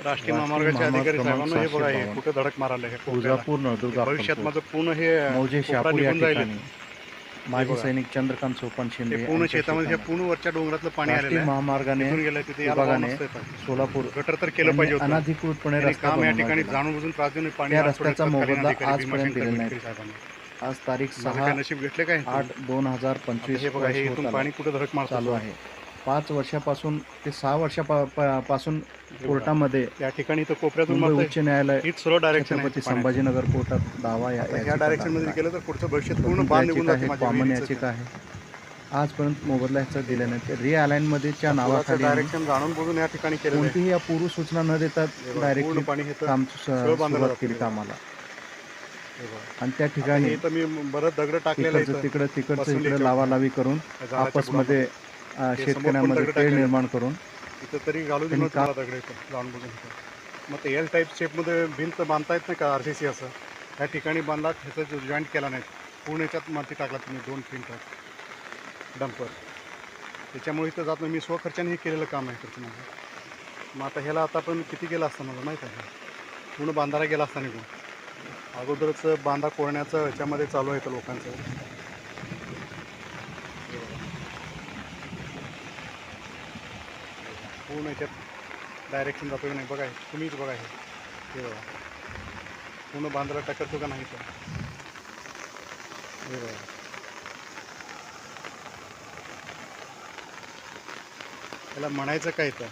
राष्ट्रीय राष्ट्रीय महामार्गाचे महामार्ग अधिकारी क्रमांक साहेबांना हे बघा हे 652 कुठं धडक मारायला हे कोपऱ्याला. तुळजापूर नळदुर्ग हे भविष्यात अक्कलकोट माझं पूर्ण हे मौजे कोपरा शहापूर या निघून जाईल. ठिकाणी हे माजी बघा सैनिक चंद्रकांत सोपान हे शिंदे पूर्ण यांच्या शेतामध्ये हे शेतामध्ये पूर्ण वरच्या डोंगरातलं पाणी आलेलं राष्ट्रीय आहे. महामार्गाने तिथून गेलं तिथे याला वाव विभागाने नसतंय पाहिजे. सोलापूर गटर तर केलं यांनी पाहिजे होतं. अनधिकृतपणे त्यांनी रस्ता काम या बनवला ठिकाणी गेला. जाणून बुजून त्रास देऊन पाणी त्या आज सोडले रस्त्याचा तत्कालीन मोबदला अधिकारी आजपर्यंत भीमाशंकर दिलेला नाही. मेटकरी साहेबांनी. आज तारीख माझं 6 काय नशीब घेतले काय तुम्ही? 8 आता 2025 हे बघा हे वर्ष होत इथून आलं पाणी कुठं धडक मारतं चालू सगळं. आहे. 5 वर्षापासून ते 6 वर्षापासून हे बघा. कोर्टामध्ये या ठिकाणी इथं कोपऱ्यातून मुंबई मारतंय. उच्च न्यायालय हीच सरळ डायरेक्शन आहे छत्रपती पाण्याची. संभाजीनगर कोर्टात दावा आता ह्या याचिका डायरेक्शन मध्ये दाखल गेलं तर पुढचं भविष्यात आहे. पूर्ण लघु बांध निघून याचिका जाते आहे, माझ्या कॉमन विहिरीचं. याचिका आहे. आजपर्यंत मोबदला ह्याचा दिला नाही. ते रिअलाइनमेंटच्या पुराचं नावाखाली डायरेक्शन जाणून बुजून या ठिकाणी केलेलं आहे. कोणतीही या पूर्व सूचना न देता पूर्ण डायरेक्टली पाणी हे तर काम सगळं बांधलं सुरुवात जातं केली हे कामाला. हे बघा. आणि त्या आता ठिकाणी हे इथं मी बरं दगड टाकलेलं आहे तिकडचं इथं. तिकडचं बसवली इकडे चौक. लावालावी करून या झाडाच्या आपसमध्ये बुडामध्ये. हे समोर पण शेतकऱ्यांमध्ये दगड तेढ टाकलेले. निर्माण करून इथं तरी घालू दे त्यांनी ना तुम्हाला दगड इथं जाऊन बघून इथं. मग ते एल टाईप शेपमध्ये भिंत बांधता येत नाही का RCC असं. त्या ठिकाणी बांधला ह्याचा जॉईंट केला नाही. पूर्ण याच्यात माती टाकला तुम्ही 2 फीट डंपर. त्याच्यामुळे इथं जात नाही. मी स्वखर्चाने हे केलेलं काम आहे इकडचं माझं. मग आता ह्याला आता पण किती गेलं असतं मला माहीत आहे. पूर्ण बांधारा गेला असता निघून. अगोदरच बांधा कोरण्याचं ह्याच्यामध्ये चालू आहे तर लोकांचं. पूर्ण ह्याच्यात डायरेक्शन जातो की नाही बघा. तुम्हीच बघा हे बघा. पूर्ण बांधारा टक्करतो का नाही तर हे बघा. त्याला म्हणायचं काय तर